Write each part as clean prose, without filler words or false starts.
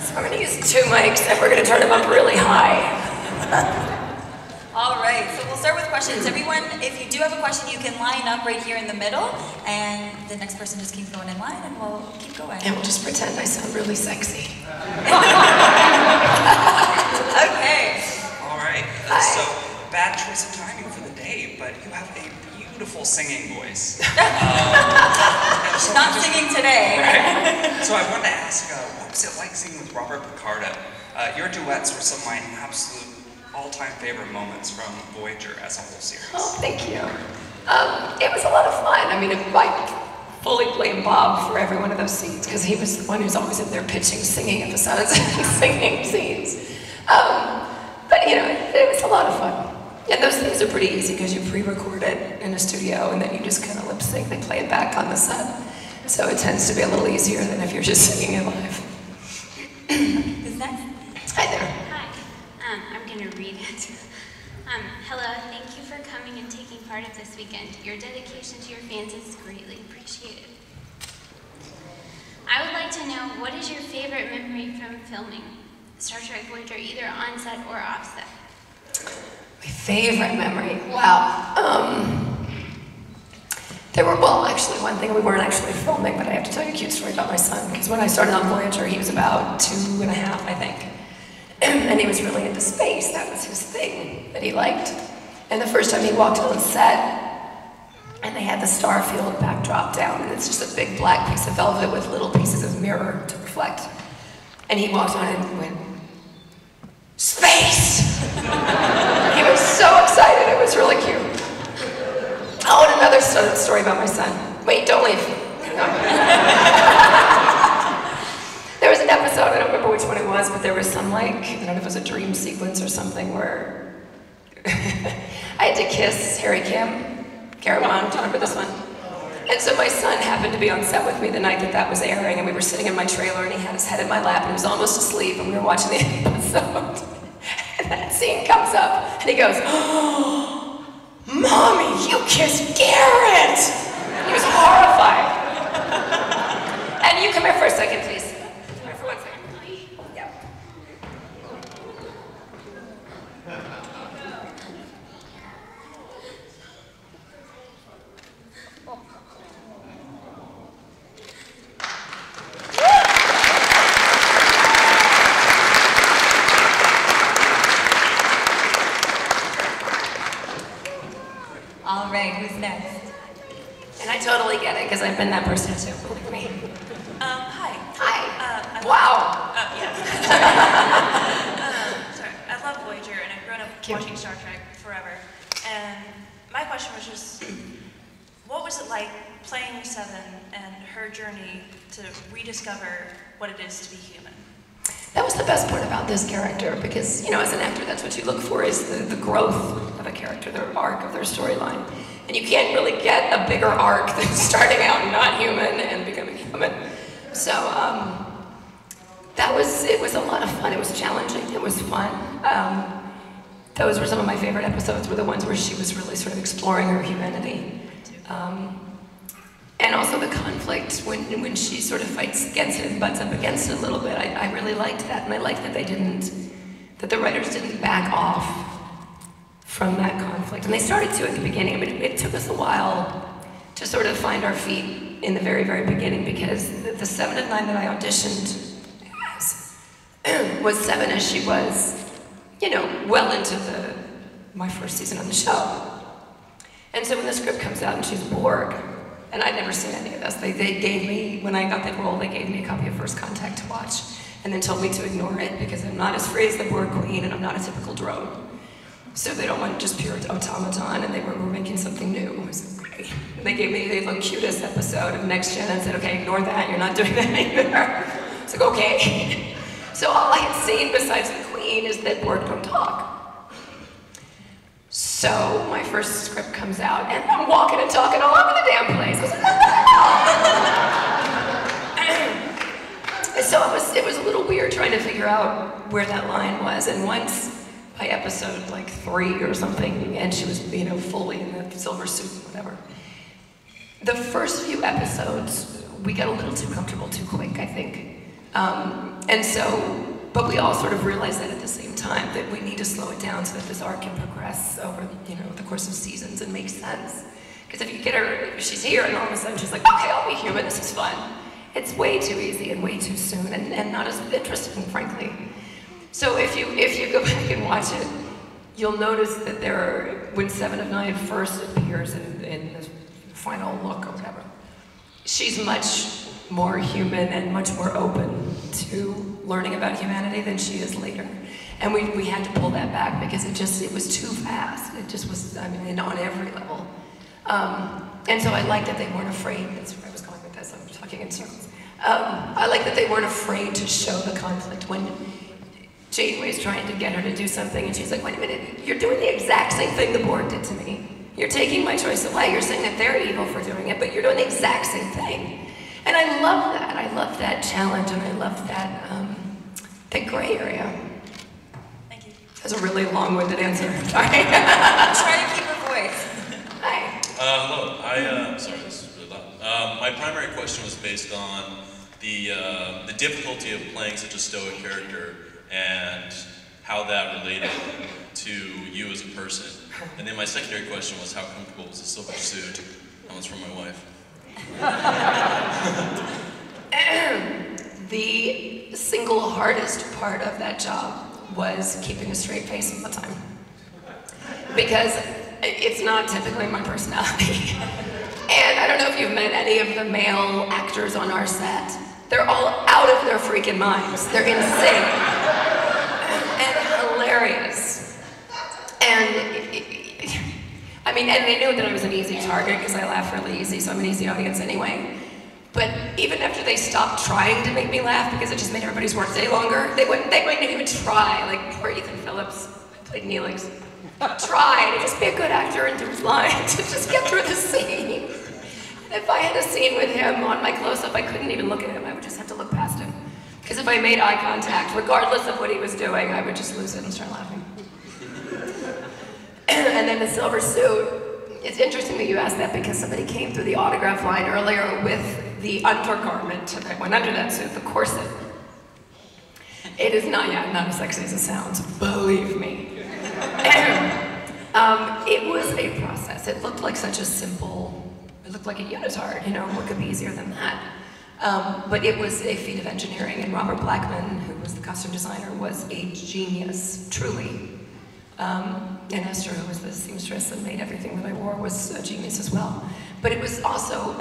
So I'm going to use 2 mics and we're going to turn them up really high. All right, so we'll start with questions. Everyone, if you do have a question, you can line up right here in the middle, and the next person just keeps going in line, and we'll keep going. And we'll just pretend I sound really sexy. Okay. All right, so bad choice of timing for the day, but you have a beautiful singing voice. Not singing today. Right. So I wanted to ask, what was it like singing with Robert Picardo? Your duets were some of my absolute all-time favorite moments from Voyager as a whole series. Oh, thank you. It was a lot of fun. I mean, I fully blame Bob for every one of those scenes because he was the one who's always in there pitching singing episodes and singing scenes. But you know, it was a lot of fun. And those things are pretty easy because you pre-record it in a studio and then you just kind of lip sync. They play it back on the set. So it tends to be a little easier than if you're just singing it live. Who's next? Hi there. Hi. I'm going to read it. Hello, thank you for coming and taking part of this weekend. Your dedication to your fans is greatly appreciated. I would like to know, what is your favorite memory from filming Star Trek Voyager, either on set or off set? My favorite memory? Wow. There were, well, actually one thing, we weren't actually filming, but I have to tell you a cute story about my son, because when I started on Voyager, he was about 2.5, I think. And he was really into space. That was his thing that he liked. And the first time he walked on set, and they had the Starfield backdrop down, and it's just a big black piece of velvet with little pieces of mirror to reflect. And he walked on and went, "Space!" He was so excited. It was really cute. Oh, and another story about my son. Wait, don't leave. There was an episode, I don't remember which one it was, but there was some, like, I don't know if it was a dream sequence or something where I had to kiss Harry Kim, Garrett Wang, do you remember this one? And so my son happened to be on set with me the night that that was airing, and we were sitting in my trailer, and he had his head in my lap, and he was almost asleep, and we were watching the episode. And that scene comes up, and he goes, "Oh, Mommy, you kissed Garrett!" He was horrified. And you come here for a second, please. Come here for 1 second. Yeah. All right, who's next? And I totally get it, because I've been that person too, believe me. Hi. Hi. Wow. Wow. Yeah. Sorry, I love Voyager, and I've grown up watching Star Trek forever. And my question was just, what was it like playing Seven and her journey to rediscover what it is to be human? That was the best part about this character, because, you know, as an actor, that's what you look for, is the growth of a character, their arc of their storyline. And you can't really get a bigger arc than starting out not human and becoming human. So, it was a lot of fun. It was challenging. It was fun. Those were some of my favorite episodes, were the ones where she was really sort of exploring her humanity. And also the conflict when she sort of fights against it and butts up against it a little bit. I really liked that, and I liked that that the writers didn't back off from that conflict. And they started to at the beginning. I mean, it took us a while to sort of find our feet in the very, very beginning, because the 7 of 9 that I auditioned as was 7 as she was, you know, well into my first season on the show. And so when the script comes out and she's Borg, and I'd never seen any of this, they gave me, when I got that role, they gave me a copy of First Contact to watch, and then told me to ignore it because I'm not as free as the Borg Queen and I'm not a typical drone. So they don't want just pure automaton, and they were making something new. I was like, okay. And they gave me the cutest episode of Next Gen and said, okay, ignore that, you're not doing that either. I was like, okay. So all I had seen besides the Queen is that Borg don't talk. So my first script comes out, and I'm walking and talking all over the damn place. I was like, what the hell? So it was a little weird trying to figure out where that line was. And once, by episode like 3 or something, and she was, you know, fully in the silver suit, whatever. The first few episodes, we got a little too comfortable too quick, I think. And so, but we all sort of realized that at the same time, that we need to slow it down so that this arc can progress over, the course of seasons and make sense. Because if you get her, if she's here and all of a sudden she's like, okay, I'll be human, this is fun. It's way too easy and way too soon and not as interesting, frankly. So if you go back and watch it, you'll notice that when 7 of 9 first appears in the final look or whatever, she's much more human and much more open to learning about humanity than she is later. And we had to pull that back because it was too fast. It just was, on every level. And so I like that they weren't afraid. That's where I was going with this. I'm talking in circles. I like that they weren't afraid to show the conflict when Janeway's trying to get her to do something and she's like, wait a minute, you're doing the exact same thing the board did to me. You're taking my choice away. You're saying that they're evil for doing it, but you're doing the exact same thing. And I love that. I love that challenge and I love that gray area. Thank you. That's a really long-winded answer. Sorry. Try to keep her voice. Hi. Hello. Sorry, this is really loud. My primary question was based on the difficulty of playing such a stoic character and how that related to you as a person. And then my secondary question was how comfortable was the silver suit? That one's from my wife. The single hardest part of that job was keeping a straight face all the time. Because it's not typically my personality. And I don't know if you've met any of the male actors on our set. They're all out of their freaking minds. They're insane. And hilarious. And and they knew that I was an easy target because I laugh really easy, so I'm an easy audience anyway. But even after they stopped trying to make me laugh because it just made everybody's workday longer, they wouldn't even try. Like poor Ethan Phillips, who played Neelix, try to just be a good actor and do his lines to just get through the scene. If I had a scene with him on my close-up, I couldn't even look at him. I would just have to look past him. Because if I made eye contact, regardless of what he was doing, I would just lose it and start laughing. And then the silver suit. It's interesting that you asked that because somebody came through the autograph line earlier with the undergarment that went under that suit, the corset. It is not as sexy as it sounds, believe me. It was a process. It looked like such a simple, it looked like a unitard, what could be easier than that? But it was a feat of engineering, and Robert Blackman, who was the costume designer, was a genius, truly. And Esther, who was the seamstress and made everything that I wore, was a genius as well. But it was also,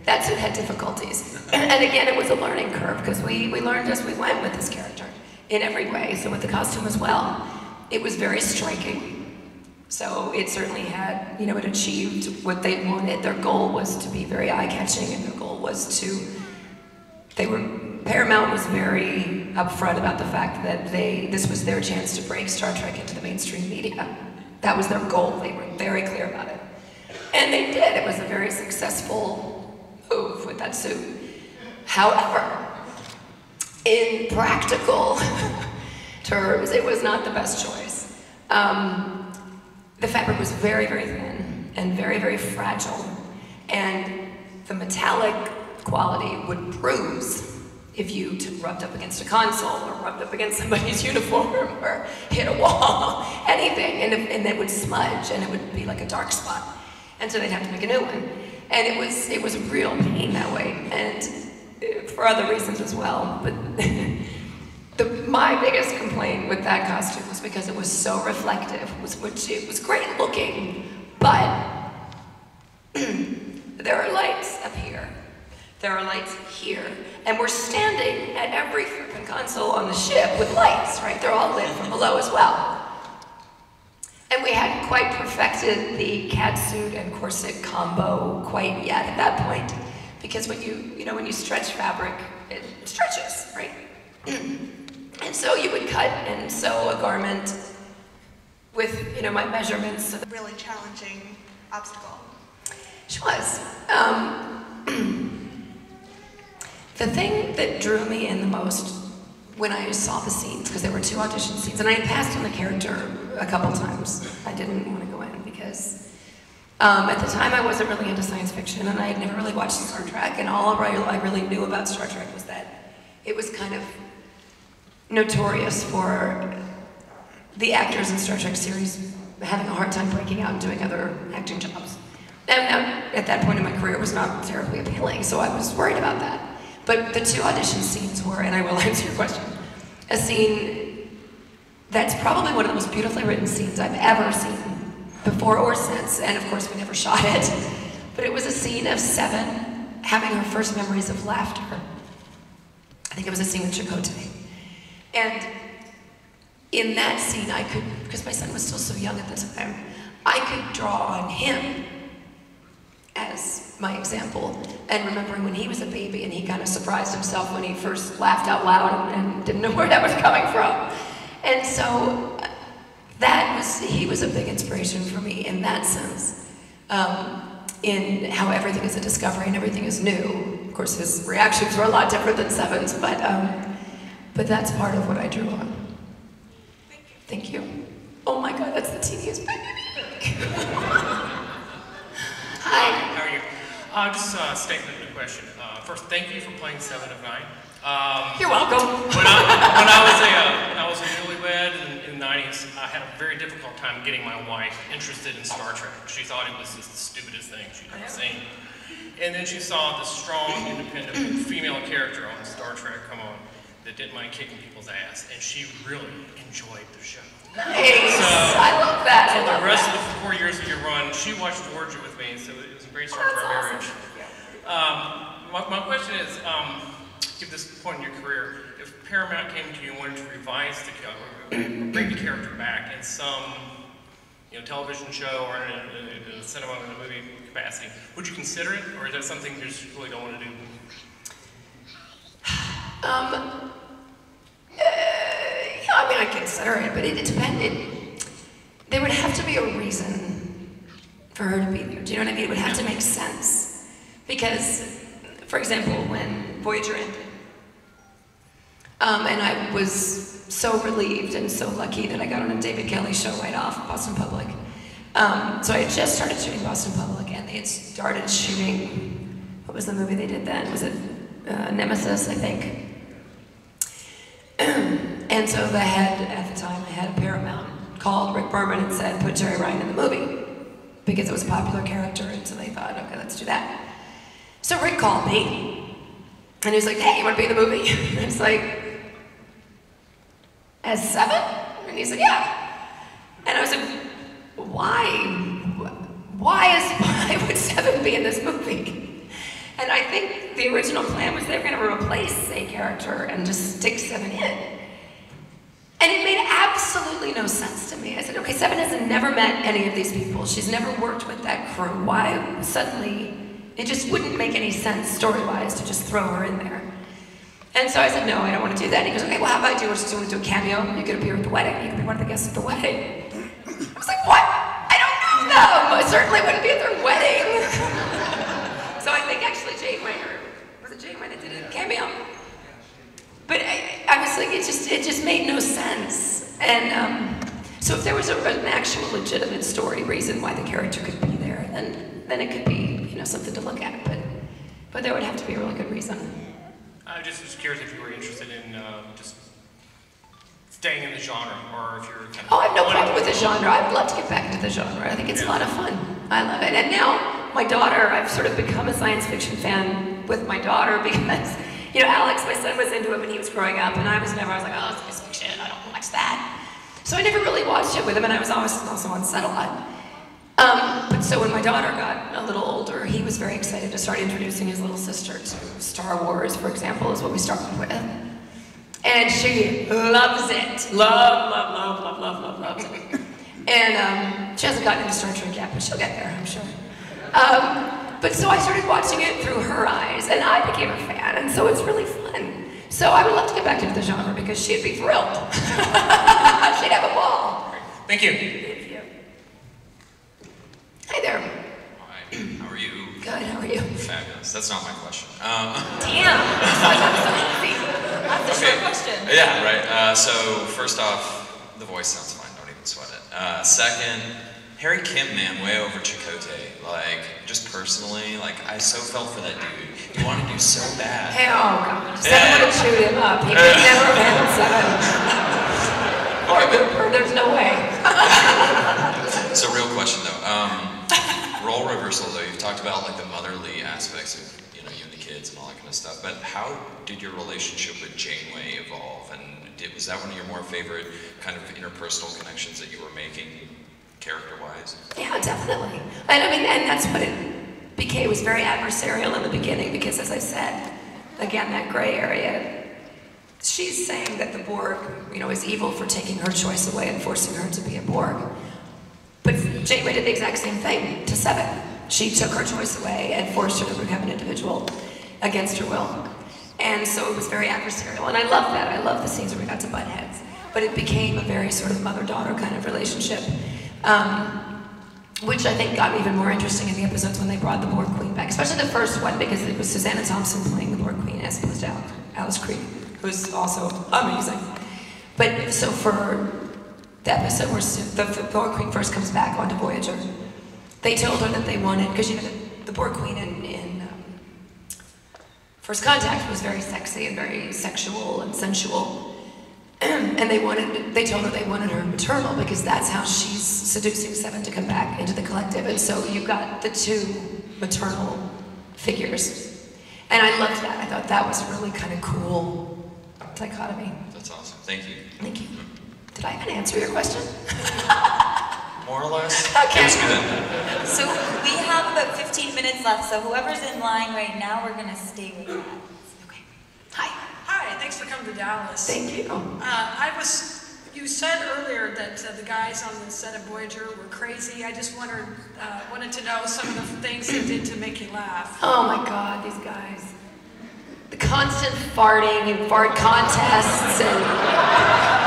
that suit had difficulties. And again, it was a learning curve, because we learned as we went with this character, in every way, so with the costume as well. It was very striking. So it certainly had, it achieved what they wanted. Their goal was to be very eye-catching, and their goal was Paramount was very upfront about the fact that this was their chance to break Star Trek into the mainstream media. That was their goal. They were very clear about it. And they did. It was a very successful move with that suit. However, in practical terms, it was not the best choice. The fabric was very, very thin and very, very fragile. And the metallic quality would bruise if you rubbed up against a console or rubbed up against somebody's uniform or hit a wall, anything, and it would smudge and it would be like a dark spot. And so they'd have to make a new one. And it was a real pain that way, and for other reasons as well. But my biggest complaint with that costume was because it was so reflective, which it was great looking, but there are lights up here. There are lights here, and we're standing at every freaking console on the ship with lights, right? They're all lit from below as well. And we hadn't quite perfected the catsuit and corset combo quite yet at that point, because when you stretch fabric, it stretches, right? And so you would cut and sew a garment with, my measurements. Really challenging obstacle. She was. The thing that drew me in the most when I saw the scenes, because there were 2 audition scenes, and I had passed on the character a couple times. I didn't want to go in because At the time, I wasn't really into science fiction, and I had never really watched Star Trek, and all I really knew about Star Trek was that it was kind of notorious for the actors in Star Trek series having a hard time breaking out and doing other acting jobs. And at that point in my career, it was not terribly appealing, so I was worried about that. But the two audition scenes were, and I will answer your question, a scene that's probably one of the most beautifully written scenes I've ever seen, before or since, and of course we never shot it. But it was a scene of Seven having her first memories of laughter. I think it was a scene with Chakotay. And in that scene I could, because my son was still so young at the time, I could draw on him as my example, and remembering when he was a baby and he kind of surprised himself when he first laughed out loud and didn't know where that was coming from. And so he was a big inspiration for me in that sense, in how everything is a discovery and everything is new. Of course, his reactions were a lot different than Seven's, but that's part of what I drew on. Thank you. Oh my God, that's the teeniest baby. Hi. How are you? Just a statement and a question. First, thank you for playing 7 of 9. You're welcome. When I was a newlywed in the 90s, I had a very difficult time getting my wife interested in Star Trek. She thought it was just the stupidest thing she'd ever seen. And then she saw this strong, independent female character on Star Trek come on that didn't mind kicking people's ass, and she really enjoyed the show. Nice. So, I love that. So the rest of the 4 years of your run, she watched Georgia with me, so it was a great start to our marriage. Awesome. My question is, at this point in your career, if Paramount came to you and wanted to revise the bring the character back in some television show or in a cinema or in a movie capacity, would you consider it, or is that something you just really don't want to do? Yeah, I mean, I'd consider it, but it depended. There would have to be a reason for her to be there. Do you know what I mean? It would have to make sense. Because, for example, when Voyager ended, and I was so relieved and so lucky that I got on a David Kelly show right off, Boston Public. So I had just started shooting Boston Public, and they had started shooting, what was the movie they did then? Was it Nemesis, I think? And so the head, at the time, the head of Paramount, called Rick Berman and said, put Jeri Ryan in the movie, because it was a popular character, and so they thought, okay, let's do that. So Rick called me, and he was like, hey, you want to be in the movie? And I was like, as 7? And he said, yeah. And I was like, why would 7 be in this movie? And I think the original plan was they were going to replace a character and just stick 7 in. And it made absolutely no sense to me. I said, okay, 7 has never met any of these people. She's never worked with that crew. Why suddenly, it just wouldn't make any sense story-wise to just throw her in there. And so I said, no, I don't want to do that. And he goes, okay, well, how about you just do a cameo? You could appear at the wedding. You could be one of the guests at the wedding. I was like, what? I don't know them. I certainly wouldn't be at their wedding. So I think actually Jane Wenger, was it Jane Wenger that did a cameo? But I was like, it just made no sense. And so if there was an actual legitimate story reason why the character could be there, then it could be something to look at. But there would have to be a really good reason. I just was curious if you were interested in just staying in the genre, or if you're kind of... Oh, I have no problem with the genre. I'd love to get back into the genre. I think it's a lot of fun. I love it. And now, my daughter, I've sort of become a science fiction fan with my daughter because, Alex, my son, was into it when he was growing up, and I was like, oh, it's science fiction, I don't watch that. So I never really watched it with him, and I was also on set a lot. But so when my daughter got a little older, he was very excited to start introducing his little sister to Star Wars, for example, is what we started with. And she loves it. Loves it. And she hasn't gotten into Star Trek yet, but she'll get there, I'm sure. But so I started watching it through her eyes, and I became a fan, and so it's really fun. So I would love to get back into the genre because she'd be thrilled. She'd have a ball. Thank you. Thank you. Hi there. Hi, how are you? Good, how are you? Fabulous. That's not my question. Damn! That's a short question. Yeah, right. So first off, the voice sounds fine. Don't even sweat it. Second, Harry Kim, man, way over Chakotay. Like, just personally, like, I so felt for that dude. He wanted to do so bad. Hey, oh God. Seven would have chewed him up. He would never have handled Seven. Or there's no way. So, real question though. Role reversal though. You've talked about like the motherly aspects of you and the kids and all that kind of stuff. But how did your relationship with Janeway evolve? And was that one of your more favorite kind of interpersonal connections that you were making? Character-wise? Yeah, definitely. And I mean, and that's what it became. It was very adversarial in the beginning because, as I said, again, that gray area, she's saying that the Borg, is evil for taking her choice away and forcing her to be a Borg. But Janeway did the exact same thing to Seven. She took her choice away and forced her to become an individual against her will. And so it was very adversarial. And I love that. I love the scenes where we got to butt heads. But it became a very sort of mother-daughter kind of relationship. Which I think got even more interesting in the episodes when they brought the Borg Queen back, especially the first one because it was Susanna Thompson playing the Borg Queen as opposed to Alice Creed, who's also amazing. But so for the episode where the Borg Queen first comes back onto Voyager, they told her that they wanted, because the Borg Queen in First Contact was very sexy and very sexual and sensual. And they told her they wanted her maternal because that's how she's seducing Seven to come back into the collective. And so you got the two maternal figures. And I loved that. I thought that was a really kind of cool dichotomy. That's awesome. Thank you. Thank you. Did I even answer your question? More or less. Okay. It was good. So we have about 15 minutes left, so whoever's in line right now, we're going to stay with that. Okay. Hi. Hi, thanks for coming to Dallas. Thank you. You said earlier that the guys on the set of Voyager were crazy. I just wanted to know some of the things they did to make you laugh. Oh my God, these guys. The constant farting and fart contests and...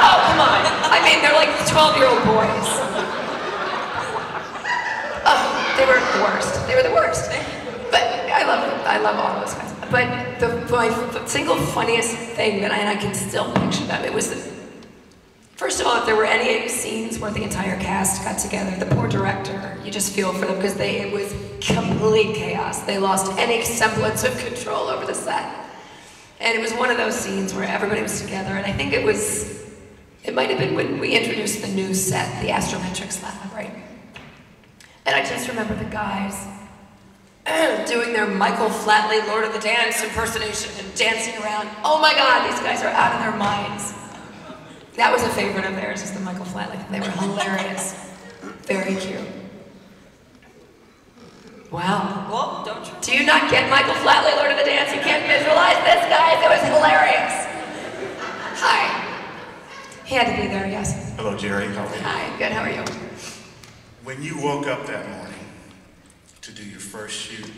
Oh, come on. I mean, they're like 12-year-old boys. Oh, they were the worst. They were the worst. But I love them. I love all those guys. But the single funniest thing and I can still picture them, it was first of all, if there were any scenes where the entire cast got together, the poor director, you just feel for them because it was complete chaos. They lost any semblance of control over the set. And it was one of those scenes where everybody was together, and I think it might have been when we introduced the new set, the Astrometrics Lab, right? And I just remember the guys doing their Michael Flatley Lord of the Dance impersonation and dancing around. Oh my God, these guys are out of their minds. That was a favorite of theirs, is the Michael Flatley. They were hilarious. Very cute. Wow. Well, don't you? Do you not get Michael Flatley Lord of the Dance? You can't visualize this, guys. It was hilarious. Hi. He had to be there, yes. Hello, Jeri. How are you? Hi, good, how are you? When you woke up that morning to do your first shoot,